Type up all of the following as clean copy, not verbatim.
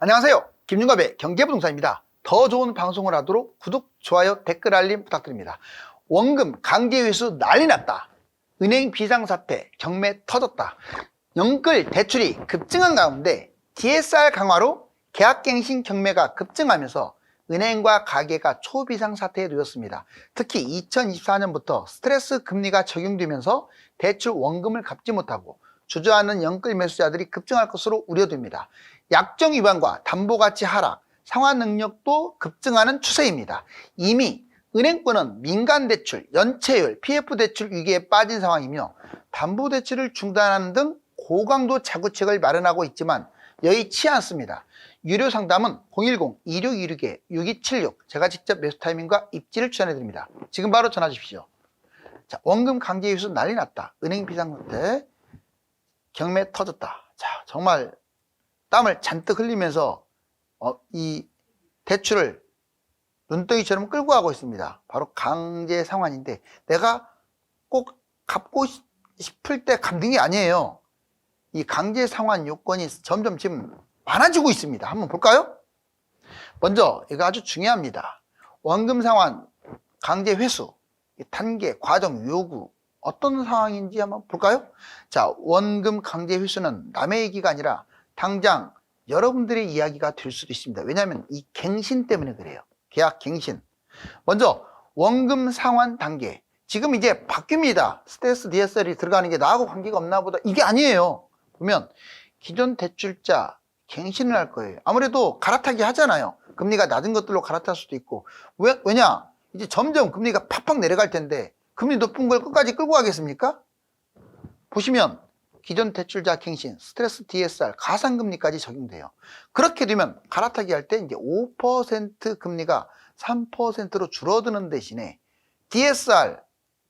안녕하세요. 김윤갑의 경제부동산입니다. 더 좋은 방송을 하도록 구독, 좋아요, 댓글 알림 부탁드립니다. 원금 강제 회수 난리 났다. 은행 비상사태 경매 터졌다. 연끌 대출이 급증한 가운데 DSR 강화로 계약갱신 경매가 급증하면서 은행과 가계가 초비상사태에 놓였습니다. 특히 2024년부터 스트레스 금리가 적용되면서 대출 원금을 갚지 못하고 주저하는 연끌 매수자들이 급증할 것으로 우려됩니다. 약정 위반과 담보가치 하락, 상환 능력도 급증하는 추세입니다. 이미 은행권은 민간대출, 연체율, PF대출 위기에 빠진 상황이며 담보대출을 중단하는 등 고강도 자구책을 마련하고 있지만 여의치 않습니다. 유료 상담은 010-2626-6276 제가 직접 매수 타이밍과 입지를 추천해드립니다. 지금 바로 전화 주십시오. 자, 원금 강제 회수 난리 났다. 은행 비상사태 경매 터졌다. 자, 정말 땀을 잔뜩 흘리면서 이 대출을 눈덩이처럼 끌고 가고 있습니다. 바로 강제 상환인데 내가 꼭 갚고 싶을 때 갚는 게 아니에요. 이 강제 상환 요건이 점점 지금 많아지고 있습니다. 한번 볼까요? 먼저 이거 아주 중요합니다. 원금 상환 강제 회수 단계 과정 요구 어떤 상황인지 한번 볼까요? 자, 원금 강제 회수는 남의 얘기가 아니라 당장 여러분들의 이야기가 될 수도 있습니다. 왜냐하면 이 갱신 때문에 그래요. 계약 갱신. 먼저 원금 상환 단계. 지금 이제 바뀝니다. 스트레스 DSR이 들어가는 게 나하고 관계가 없나 보다. 이게 아니에요. 보면 기존 대출자 갱신을 할 거예요. 아무래도 갈아타기 하잖아요. 금리가 낮은 것들로 갈아탈 수도 있고. 왜냐? 이제 점점 금리가 팍팍 내려갈 텐데 금리 높은 걸 끝까지 끌고 가겠습니까? 보시면 기존 대출자 갱신, 스트레스 DSR, 가상금리까지 적용돼요. 그렇게 되면 갈아타기 할 때 이제 5% 금리가 3%로 줄어드는 대신에 DSR,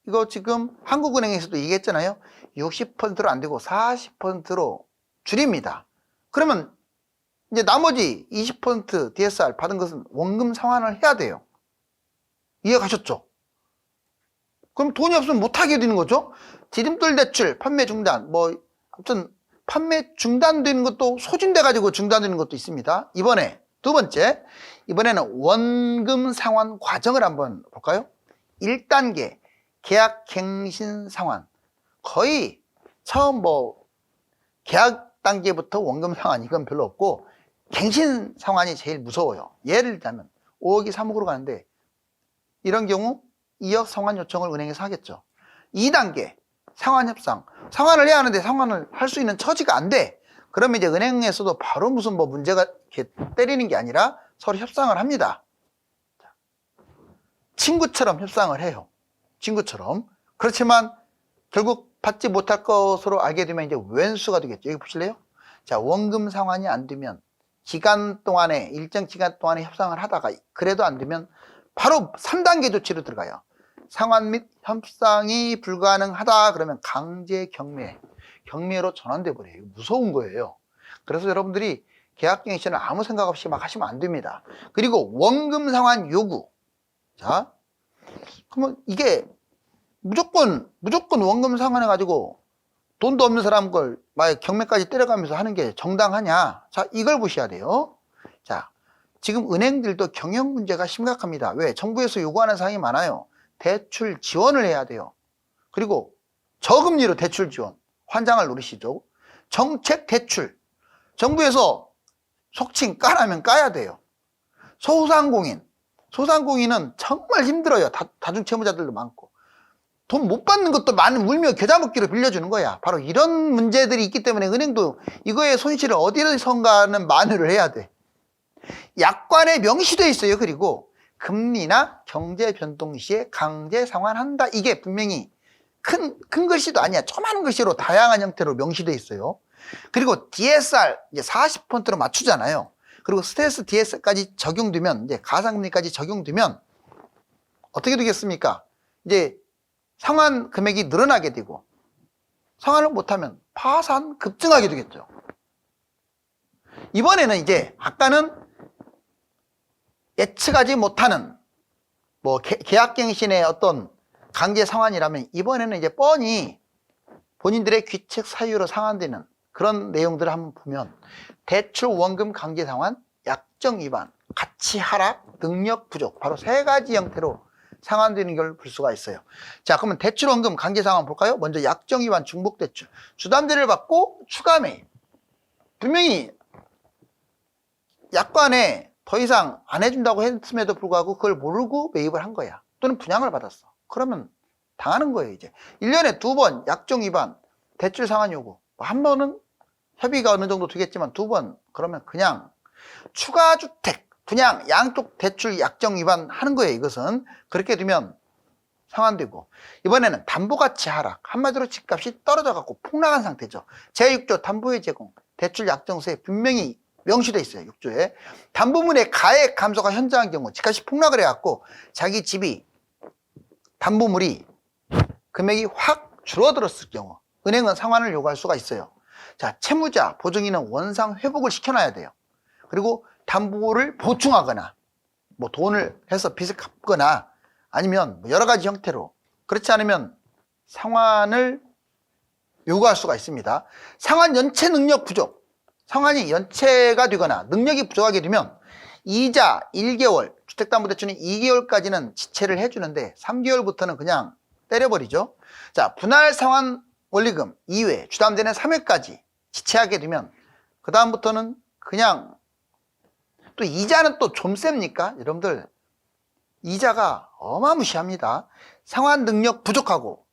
이거 지금 한국은행에서도 얘기했잖아요. 60%로 안 되고 40%로 줄입니다. 그러면 이제 나머지 20% DSR 받은 것은 원금 상환을 해야 돼요. 이해 가셨죠? 그럼 돈이 없으면 못하게 되는 거죠. 디딤돌 대출, 판매 중단, 아무튼 판매 중단되는 것도 소진돼 가지고 중단되는 것도 있습니다. 이번에 두 번째, 이번에는 원금 상환 과정을 한번 볼까요? 1단계 계약 갱신 상환. 거의 처음 계약 단계부터 원금 상환 이건 별로 없고 갱신 상환이 제일 무서워요. 예를 들자면 5억이 3억으로 가는데 이런 경우 2억 상환 요청을 은행에서 하겠죠. 2단계 상환 협상. 상환을 해야 하는데 상환을 할 수 있는 처지가 안 돼. 그러면 이제 은행에서도 바로 무슨 문제가 이렇게 때리는 게 아니라 서로 협상을 합니다. 친구처럼 협상을 해요. 친구처럼. 그렇지만 결국 받지 못할 것으로 알게 되면 이제 왼수가 되겠죠. 여기 보실래요? 자, 원금 상환이 안 되면 일정 기간 동안에 협상을 하다가 그래도 안 되면 바로 3단계 조치로 들어가요. 상환 및 협상이 불가능하다 그러면 강제 경매로 전환돼 버려요. 무서운 거예요. 그래서 여러분들이 계약갱신을 아무 생각 없이 막 하시면 안 됩니다. 그리고 원금 상환 요구. 자, 그러면 이게 무조건 원금 상환해 가지고 돈도 없는 사람 걸 경매까지 때려가면서 하는 게 정당하냐? 자, 이걸 보셔야 돼요. 자, 지금 은행들도 경영 문제가 심각합니다. 왜? 정부에서 요구하는 사항이 많아요. 대출 지원을 해야 돼요. 그리고 저금리로 대출 지원. 환장을 노리시죠. 정책 대출. 정부에서 속칭 까라면 까야 돼요. 소상공인은 정말 힘들어요. 다중채무자들도 많고. 돈 못 받는 것도 많은 울며 겨자 먹기로 빌려주는 거야. 바로 이런 문제들이 있기 때문에 은행도 이거의 손실을 어디선가는 만회를 해야 돼. 약관에 명시되어 있어요. 그리고 금리나 경제 변동 시에 강제 상환한다. 이게 분명히 큰 글씨도 아니야. 조그마한 글씨로 다양한 형태로 명시되어 있어요. 그리고 DSR 이제 40%로 맞추잖아요. 그리고 스트레스 DSR까지 적용되면 이제 가상금리까지 적용되면 어떻게 되겠습니까? 이제 상환 금액이 늘어나게 되고 상환을 못하면 파산 급증하게 되겠죠. 이번에는 이제 아까는 예측하지 못하는 계약갱신의 어떤 강제 상환이라면 이번에는 이제 뻔히 본인들의 귀책 사유로 상환되는 그런 내용들을 한번 보면 대출 원금 강제 상환, 약정 위반, 가치 하락, 능력 부족, 바로 세 가지 형태로 상환되는 걸 볼 수가 있어요. 자, 그러면 대출 원금 관계 상황 볼까요? 먼저 약정 위반 중복 대출, 주담대를 받고 추가 매입. 분명히 약관에 더 이상 안 해준다고 했음에도 불구하고 그걸 모르고 매입을 한 거야. 또는 분양을 받았어. 그러면 당하는 거예요, 이제. 1년에 2번 약정 위반, 대출 상환 요구. 한 번은 협의가 어느 정도 되겠지만 2번, 그러면 그냥 추가 주택, 분양, 양쪽 대출 약정 위반 하는 거예요, 이것은. 그렇게 되면 상환되고. 이번에는 담보가치 하락. 한마디로 집값이 떨어져 갖고 폭락한 상태죠. 제6조 담보의 제공, 대출 약정서에 분명히 명시되어 있어요, 6조에. 담보물의 가액 감소가 현저한 경우, 집값이 폭락을 해갖고 자기 집이 담보물이 금액이 확 줄어들었을 경우 은행은 상환을 요구할 수가 있어요. 자, 채무자, 보증인은 원상 회복을 시켜놔야 돼요. 그리고 담보를 보충하거나 뭐 돈을 해서 빚을 갚거나 아니면 여러 가지 형태로, 그렇지 않으면 상환을 요구할 수가 있습니다. 상환 연체 능력 부족, 상환이 연체가 되거나 능력이 부족하게 되면 이자 1개월, 주택담보대출은 2개월까지는 지체를 해주는데 3개월부터는 그냥 때려버리죠. 자, 분할 상환 원리금 2회, 주담대는 3회까지 지체하게 되면 그 다음부터는 그냥, 또 이자는 또 좀 셉니까? 여러분들 이자가 어마무시합니다. 상환 능력 부족하고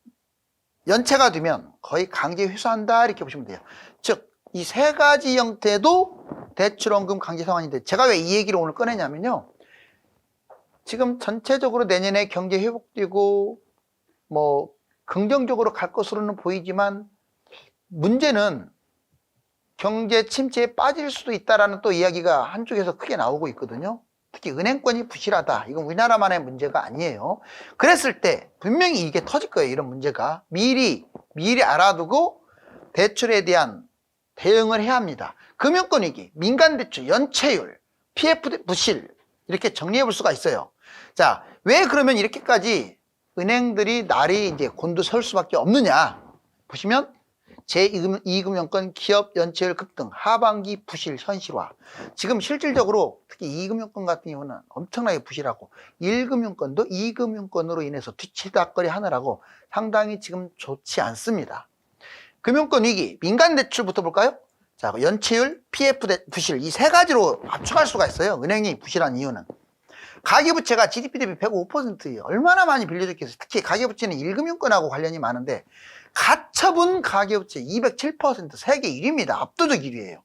연체가 되면 거의 강제 회수한다, 이렇게 보시면 돼요. 즉 이 세 가지 형태도 대출원금 강제 상환인데, 제가 왜 이 얘기를 오늘 꺼내냐면요, 지금 전체적으로 내년에 경제 회복되고 뭐 긍정적으로 갈 것으로는 보이지만 문제는 경제 침체에 빠질 수도 있다라는 또 이야기가 한쪽에서 크게 나오고 있거든요. 특히 은행권이 부실하다, 이건 우리나라만의 문제가 아니에요. 그랬을 때 분명히 이게 터질 거예요, 이런 문제가. 미리 알아두고 대출에 대한 대응을 해야 합니다. 금융권위기, 민간대출, 연체율, PF 부실, 이렇게 정리해 볼 수가 있어요. 자, 왜 그러면 이렇게까지 은행들이 날이 이제 곤두설 수밖에 없느냐 보시면, 제2금융권 기업 연체율 급등, 하반기 부실 현실화. 지금 실질적으로 특히 2금융권 같은 경우는 엄청나게 부실하고 1금융권도 2금융권으로 인해서 뒤치다거리 하느라고 상당히 지금 좋지 않습니다. 금융권 위기, 민간 대출부터 볼까요? 자, 연체율, PF 부실, 이 세 가지로 압축할 수가 있어요. 은행이 부실한 이유는. 가계부채가 GDP 대비 105%예요. 얼마나 많이 빌려줬겠어요. 특히 가계부채는 1금융권하고 관련이 많은데 가처분 가계부채 207%, 세계 1위입니다. 압도적 1위예요.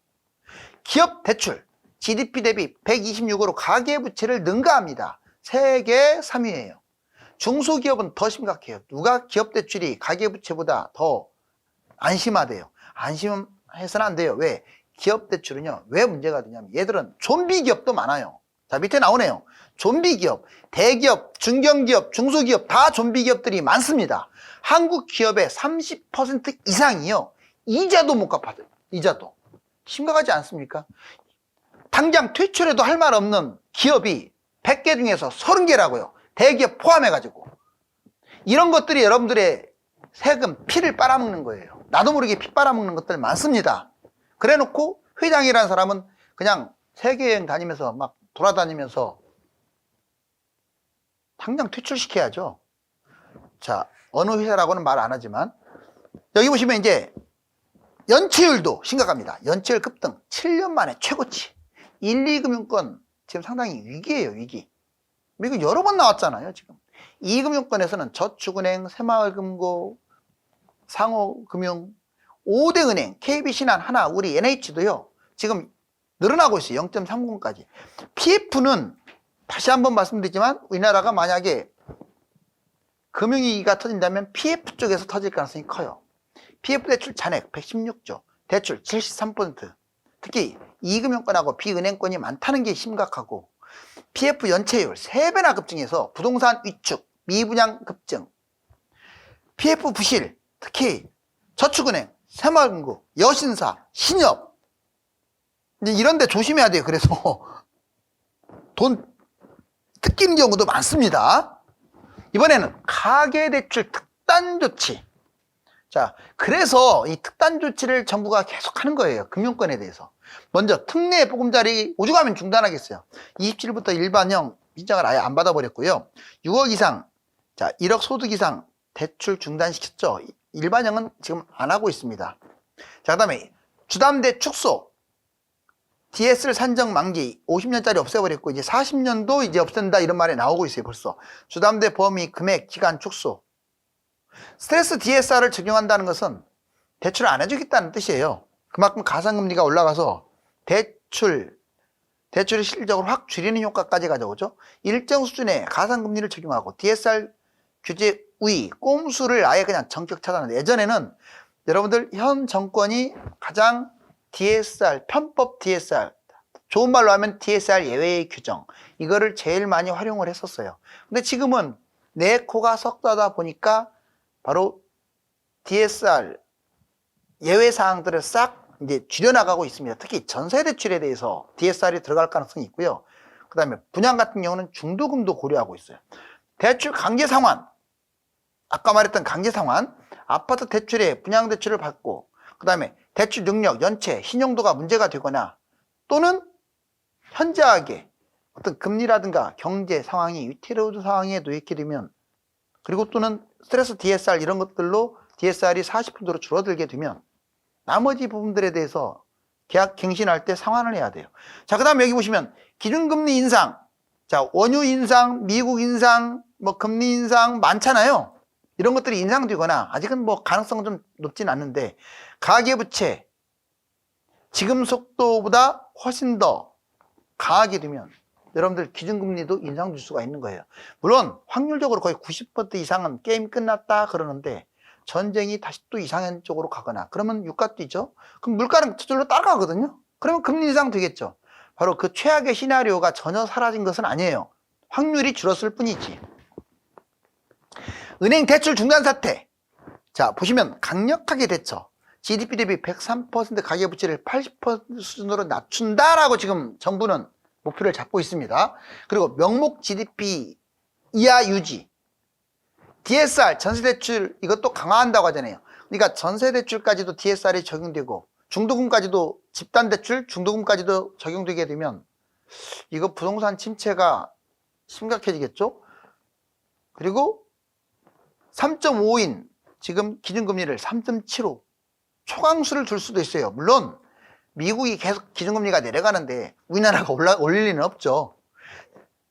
기업 대출, GDP 대비 126으로 가계부채를 능가합니다. 세계 3위예요. 중소기업은 더 심각해요. 누가 기업 대출이 가계부채보다 더 안심하대요. 안심해서는 안 돼요. 왜? 기업 대출은요, 왜 문제가 되냐면 얘들은 좀비 기업도 많아요. 자, 밑에 나오네요. 좀비 기업, 대기업, 중견기업, 중소기업 다 좀비 기업들이 많습니다. 한국 기업의 30% 이상이요, 이자도 못 갚아요. 이자도. 심각하지 않습니까? 당장 퇴출해도 할 말 없는 기업이 100개 중에서 30개라고요. 대기업 포함해가지고. 이런 것들이 여러분들의 세금, 피를 빨아먹는 거예요. 나도 모르게 피 빨아먹는 것들 많습니다. 그래 놓고 회장이라는 사람은 그냥 세계여행 다니면서 막 돌아다니면서 당장 퇴출시켜야죠. 자, 어느 회사라고는 말 안 하지만 여기 보시면 이제 연체율도 심각합니다. 연체율 급등 7년 만에 최고치. 1, 2금융권 지금 상당히 위기예요, 위기. 이거 여러 번 나왔잖아요, 지금. 2금융권에서는 저축은행, 새마을금고, 상호금융, 5대 은행, KB신한, 하나, 우리, NH도요, 지금 늘어나고 있어요. 0.30까지. PF는 다시 한번 말씀드리지만 우리나라가 만약에 금융위기가 터진다면 PF 쪽에서 터질 가능성이 커요. PF 대출 잔액 116조, 대출 73%. 특히 2금융권하고 비은행권이 많다는 게 심각하고, PF 연체율 3배나 급증해서 부동산 위축, 미분양 급증, PF 부실, 특히 저축은행, 새마을금고, 여신사, 신협, 이런 데 조심해야 돼요. 그래서 돈 뜯기는 경우도 많습니다. 이번에는 가계대출 특단 조치. 자, 그래서 이 특단 조치를 정부가 계속 하는 거예요. 금융권에 대해서. 먼저 특례 보금자리 오죽하면 중단하겠어요. 27일부터 일반형 빚장을 아예 안 받아버렸고요. 6억 이상, 자, 1억 소득 이상 대출 중단시켰죠. 일반형은 지금 안 하고 있습니다. 자, 그 다음에 주담대 축소, DS를 산정 만기 50년짜리 없애버렸고 이제 40년도 이제 없앤다 이런 말이 나오고 있어요. 벌써 주담대 범위 금액 기간 축소. 스트레스 DSR을 적용한다는 것은 대출을 안 해주겠다는 뜻이에요. 그만큼 가상금리가 올라가서 대출을 실질적으로 확 줄이는 효과까지 가져오죠. 일정 수준의 가상금리를 적용하고 DSR 규제 우위, 꼼수를 아예 그냥 전격 차단한다. 예전에는 여러분들 현 정권이 가장 DSR, 편법 DSR, 좋은 말로 하면 DSR 예외의 규정, 이거를 제일 많이 활용을 했었어요. 근데 지금은 내 코가 석다다 보니까 바로 DSR 예외 사항들을 싹 이제 줄여나가고 있습니다. 특히 전세 대출에 대해서 DSR이 들어갈 가능성이 있고요. 그 다음에 분양 같은 경우는 중도금도 고려하고 있어요. 대출 강제 상환, 아까 말했던 강제 상환, 아파트 대출에 분양 대출을 받고 그 다음에 대출 능력, 연체, 신용도가 문제가 되거나 또는 현저하게 어떤 금리라든가 경제 상황이 위태로운 상황에 놓이게 되면, 그리고 또는 스트레스 DSR 이런 것들로 DSR이 40%로 줄어들게 되면 나머지 부분들에 대해서 계약 갱신할 때 상환을 해야 돼요. 자, 그 다음에 여기 보시면 기준금리 인상, 자, 원유 인상, 미국 인상, 뭐 금리 인상 많잖아요. 이런 것들이 인상되거나 아직은 뭐 가능성은 좀 높진 않는데 가계부채 지금 속도보다 훨씬 더 강하게 되면 여러분들 기준금리도 인상될 수가 있는 거예요. 물론 확률적으로 거의 90% 이상은 게임 끝났다 그러는데 전쟁이 다시 또 이상한 쪽으로 가거나 그러면 유가 뛰죠. 그럼 물가는 저절로 따라가거든요. 그러면 금리 인상 되겠죠. 바로 그 최악의 시나리오가 전혀 사라진 것은 아니에요. 확률이 줄었을 뿐이지. 은행 대출 중단 사태. 자, 보시면 강력하게 대처. GDP 대비 103% 가계부채를 80% 수준으로 낮춘다라고 지금 정부는 목표를 잡고 있습니다. 그리고 명목 GDP 이하 유지. DSR, 전세대출 이것도 강화한다고 하잖아요. 그러니까 전세대출까지도 DSR이 적용되고 중도금까지도 집단대출, 중도금까지도 적용되게 되면 이거 부동산 침체가 심각해지겠죠? 그리고 3.5인 지금 기준금리를 3.75 초강수를 둘 수도 있어요. 물론 미국이 계속 기준금리가 내려가는데 우리나라가 올릴 리는 없죠.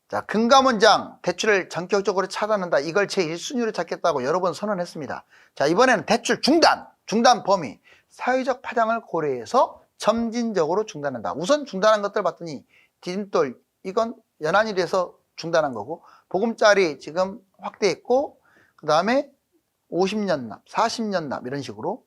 자, 금감원장 대출을 전격적으로 차단한다. 이걸 제1순위로 찾겠다고 여러 번 선언했습니다. 자, 이번에는 대출 중단 범위, 사회적 파장을 고려해서 점진적으로 중단한다. 우선 중단한 것들 봤더니 디딤돌, 이건 연한이 돼서 중단한 거고, 보금자리 지금 확대했고, 그 다음에 50년 납, 40년 납 이런 식으로.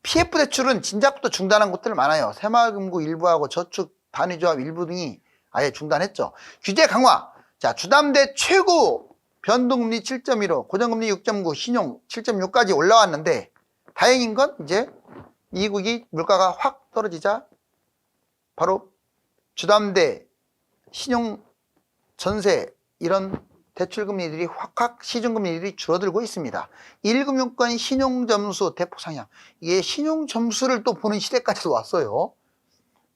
PF 대출은 진작부터 중단한 곳들 많아요. 새마을금고 일부하고 저축 단위조합 일부 등이 아예 중단했죠. 규제 강화. 자, 주담대 최고 변동금리 7.15, 고정금리 6.9, 신용 7.6까지 올라왔는데 다행인 건 이제 미국이 물가가 확 떨어지자 바로 주담대, 신용, 전세 이런 대출금리들이 확 시중금리들이 줄어들고 있습니다. 1금융권 신용점수 대폭 상향. 이게 신용점수를 또 보는 시대까지도 왔어요.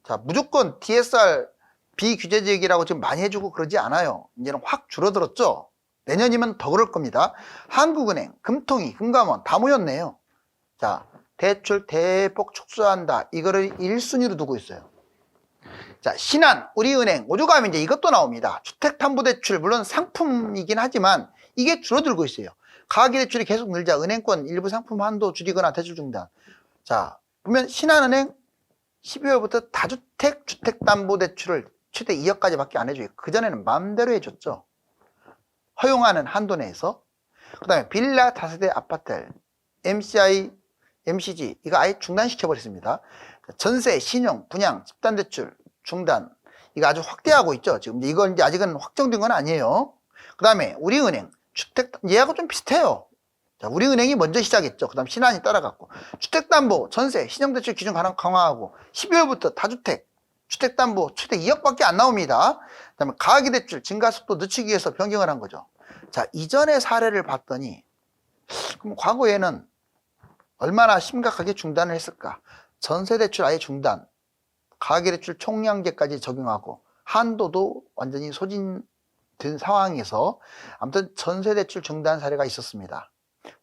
자, 무조건 DSR 비규제 지역이라고 지금 많이 해주고 그러지 않아요. 이제는 확 줄어들었죠. 내년이면 더 그럴 겁니다. 한국은행, 금통위, 금감원 다 모였네요. 자, 대출 대폭 축소한다. 이거를 1순위로 두고 있어요. 자, 신한, 우리은행, 오죽하면 이제 이것도 나옵니다. 주택담보대출, 물론 상품이긴 하지만 이게 줄어들고 있어요. 가계대출이 계속 늘자 은행권 일부 상품 한도 줄이거나 대출 중단. 자, 보면 신한은행 12월부터 다주택 주택담보대출을 최대 2억까지밖에 안 해줘요. 그전에는 마음대로 해줬죠. 허용하는 한도 내에서. 그 다음에 빌라 다세대 아파트, MCI, MCG 이거 아예 중단시켜버렸습니다. 전세, 신용, 분양, 집단대출 중단 이거 아주 확대하고 있죠. 지금 이건 이제 아직은 확정된 건 아니에요. 그 다음에 우리은행 주택 얘하고 좀 비슷해요. 자, 우리은행이 먼저 시작했죠. 그 다음 신한이 따라갔고 주택담보, 전세, 신용대출 기준 강화하고 12월부터 다주택 주택담보 최대 2억밖에 안 나옵니다. 그 다음에 가계대출 증가속도 늦추기 위해서 변경을 한 거죠. 자, 이전의 사례를 봤더니 그럼 과거에는 얼마나 심각하게 중단을 했을까? 전세대출 아예 중단, 가계대출 총량제까지 적용하고 한도도 완전히 소진된 상황에서 아무튼 전세대출 중단 사례가 있었습니다.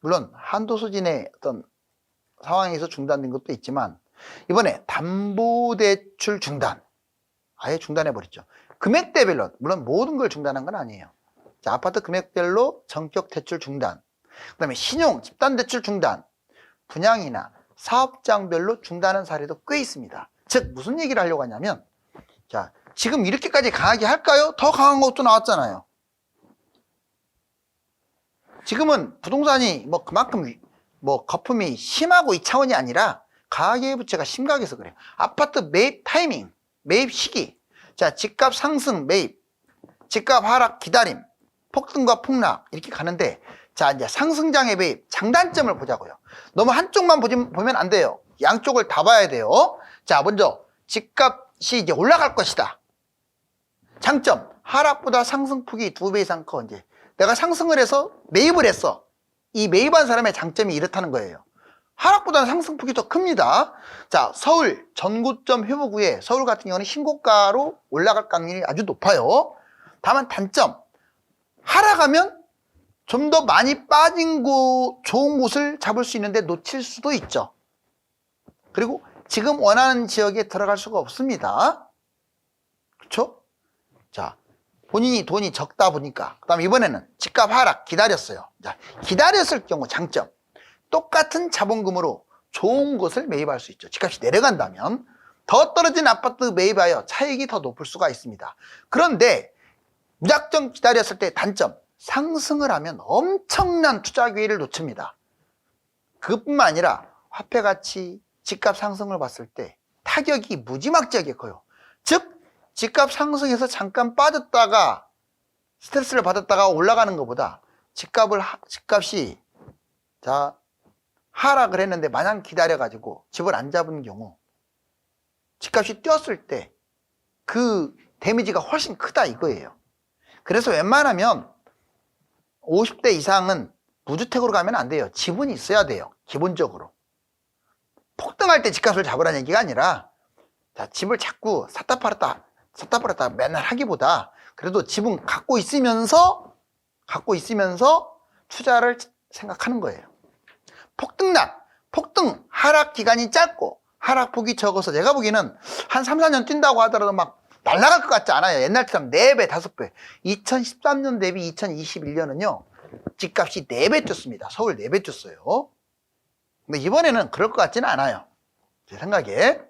물론 한도 소진의 어떤 상황에서 중단된 것도 있지만 이번에 담보대출 중단, 아예 중단해버렸죠. 금액대별로, 물론 모든 걸 중단한 건 아니에요. 자, 아파트 금액별로 전격 대출 중단, 그 다음에 신용, 집단대출 중단, 분양이나 사업장별로 중단한 사례도 꽤 있습니다. 즉 무슨 얘기를 하려고 하냐면, 자, 지금 이렇게까지 강하게 할까요? 더 강한 것도 나왔잖아요. 지금은 부동산이 뭐 그만큼 뭐 거품이 심하고 이 차원이 아니라 가계부채가 심각해서 그래요. 아파트 매입 타이밍, 매입 시기, 자, 집값 상승 매입, 집값 하락 기다림, 폭등과 폭락 이렇게 가는데, 자, 이제 상승장의 매입 장단점을 보자고요. 너무 한쪽만 보면 안 돼요. 양쪽을 다 봐야 돼요. 자, 먼저 집값이 이제 올라갈 것이다. 장점, 하락보다 상승폭이 2배 이상 커. 이제 내가 상승을 해서 매입을 했어. 이 매입한 사람의 장점이 이렇다는 거예요. 하락보다는 상승폭이 더 큽니다. 자, 서울 전고점 회복 후에 서울 같은 경우는 신고가로 올라갈 가능성이 아주 높아요. 다만 단점, 하락하면 좀 더 많이 빠진 좋은 곳을 잡을 수 있는데 놓칠 수도 있죠. 그리고 지금 원하는 지역에 들어갈 수가 없습니다. 그렇죠? 자, 본인이 돈이 적다 보니까, 그 다음에 이번에는 집값 하락 기다렸어요. 자, 기다렸을 경우 장점, 똑같은 자본금으로 좋은 곳을 매입할 수 있죠. 집값이 내려간다면 더 떨어진 아파트 매입하여 차익이 더 높을 수가 있습니다. 그런데 무작정 기다렸을 때 단점, 상승을 하면 엄청난 투자 기회를 놓칩니다. 그것뿐만 아니라 화폐 가치, 집값 상승을 봤을 때 타격이 무지막지하게 커요. 즉 집값 상승해서 잠깐 빠졌다가 스트레스를 받았다가 올라가는 것보다 집값이 자 하락을 했는데 마냥 기다려가지고 집을 안 잡은 경우 집값이 뛰었을 때 그 데미지가 훨씬 크다 이거예요. 그래서 웬만하면 50대 이상은 무주택으로 가면 안 돼요. 지분이 있어야 돼요. 기본적으로. 폭등할 때 집값을 잡으라는 얘기가 아니라, 자, 집을 자꾸 샀다 팔았다 맨날 하기보다 그래도 지분 갖고 있으면서 투자를 생각하는 거예요. 폭등 하락 기간이 짧고 하락폭이 적어서 제가 보기에는 한 3, 4년 뛴다고 하더라도 막 날아갈 것 같지 않아요. 옛날처럼 4배, 5배. 2013년 대비 2021년은요, 집값이 4배 뛰었습니다. 서울 4배 뛰었어요. 근데 이번에는 그럴 것 같지는 않아요. 제 생각에.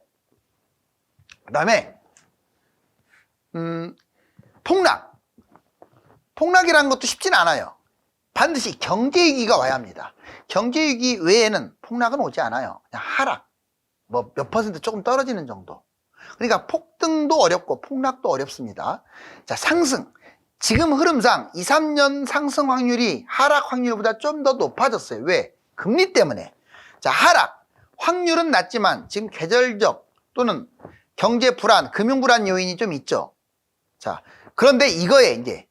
그 다음에, 폭락이라는 것도 쉽지는 않아요. 반드시 경제위기가 와야 합니다. 경제위기 외에는 폭락은 오지 않아요. 그냥 하락. 뭐 몇 퍼센트 조금 떨어지는 정도. 그러니까 폭등도 어렵고 폭락도 어렵습니다. 자, 상승. 지금 흐름상 2, 3년 상승 확률이 하락 확률보다 좀 더 높아졌어요. 왜? 금리 때문에. 자, 하락. 확률은 낮지만 지금 계절적 또는 경제 불안, 금융 불안 요인이 좀 있죠. 자, 그런데 이거에 이제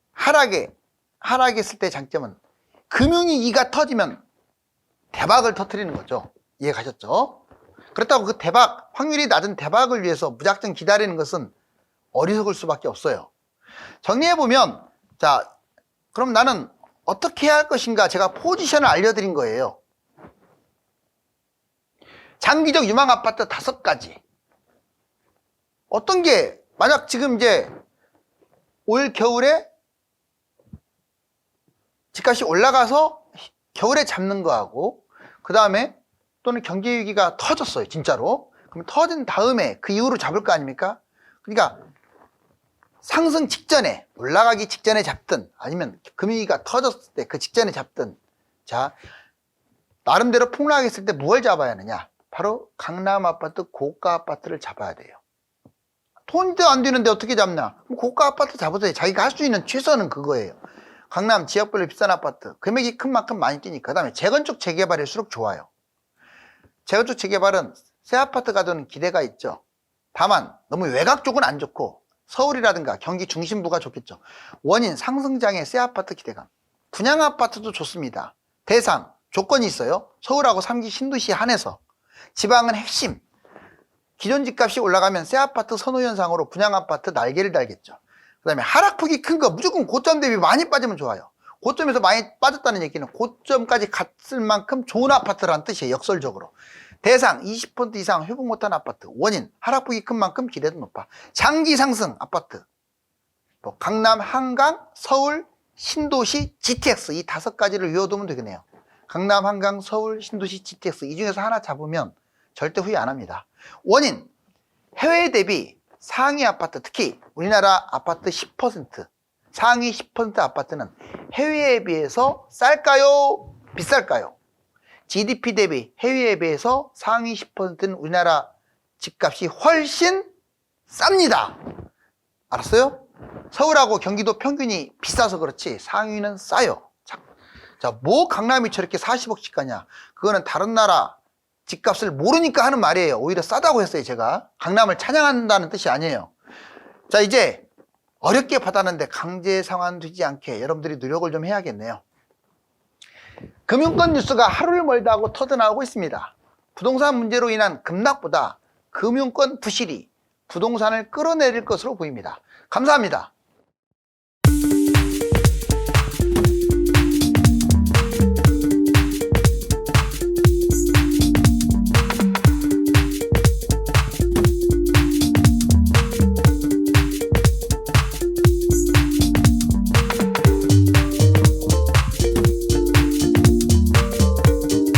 하락했을 때 장점은 금융위기가 터지면 대박을 터뜨리는 거죠. 이해 가셨죠? 그렇다고 그 대박, 확률이 낮은 대박을 위해서 무작정 기다리는 것은 어리석을 수밖에 없어요. 정리해보면, 자, 그럼 나는 어떻게 해야 할 것인가? 제가 포지션을 알려드린 거예요. 장기적 유망 아파트 5가지. 어떤 게, 만약 지금 이제 올 겨울에 집값이 올라가서 겨울에 잡는 거하고, 그 다음에 또는 경제위기가 터졌어요, 진짜로. 그럼 터진 다음에 그 이후로 잡을 거 아닙니까? 그러니까 상승 직전에, 올라가기 직전에 잡든 아니면 금융위기가 터졌을 때 그 직전에 잡든, 자, 나름대로 폭락했을 때 뭘 잡아야 하느냐? 바로 강남 아파트, 고가 아파트를 잡아야 돼요. 돈도 안 되는데 어떻게 잡냐? 그럼 고가 아파트 잡으세요. 자기가 할 수 있는 최선은 그거예요. 강남 지역별로 비싼 아파트, 금액이 큰 만큼 많이 뛰니까. 그 다음에 재건축 재개발일수록 좋아요. 재건축 재개발은 새 아파트 가던 기대가 있죠. 다만 너무 외곽 쪽은 안 좋고 서울이라든가 경기 중심부가 좋겠죠. 원인 상승장의 새 아파트 기대감. 분양 아파트도 좋습니다. 대상 조건이 있어요. 서울하고 3기 신도시 한해서. 지방은 핵심. 기존 집값이 올라가면 새 아파트 선호 현상으로 분양 아파트 날개를 달겠죠. 그 다음에 하락폭이 큰 거 무조건 고점 대비 많이 빠지면 좋아요. 고점에서 많이 빠졌다는 얘기는 고점까지 갔을 만큼 좋은 아파트라는 뜻이에요. 역설적으로. 대상 20% 이상 회복 못한 아파트. 원인 하락폭이 큰 만큼 기대도 높아. 장기 상승 아파트. 뭐 강남, 한강, 서울, 신도시, GTX 이 5가지를 외워두면 되겠네요. 강남, 한강, 서울, 신도시, GTX 이 중에서 하나 잡으면 절대 후회 안 합니다. 원인 해외 대비 상위 아파트, 특히 우리나라 아파트 10%, 상위 10% 아파트는 해외에 비해서 쌀까요? 비쌀까요? GDP 대비 해외에 비해서 상위 10%는 우리나라 집값이 훨씬 쌉니다. 알았어요? 서울하고 경기도 평균이 비싸서 그렇지 상위는 싸요. 자, 뭐 강남이 저렇게 40억씩 가냐? 그거는 다른 나라 집값을 모르니까 하는 말이에요. 오히려 싸다고 했어요, 제가. 강남을 찬양한다는 뜻이 아니에요. 자, 이제 어렵게 받았는데 강제 상환되지 않게 여러분들이 노력을 좀 해야겠네요. 금융권 뉴스가 하루를 멀다 하고 터져나오고 있습니다. 부동산 문제로 인한 급락보다 금융권 부실이 부동산을 끌어내릴 것으로 보입니다. 감사합니다.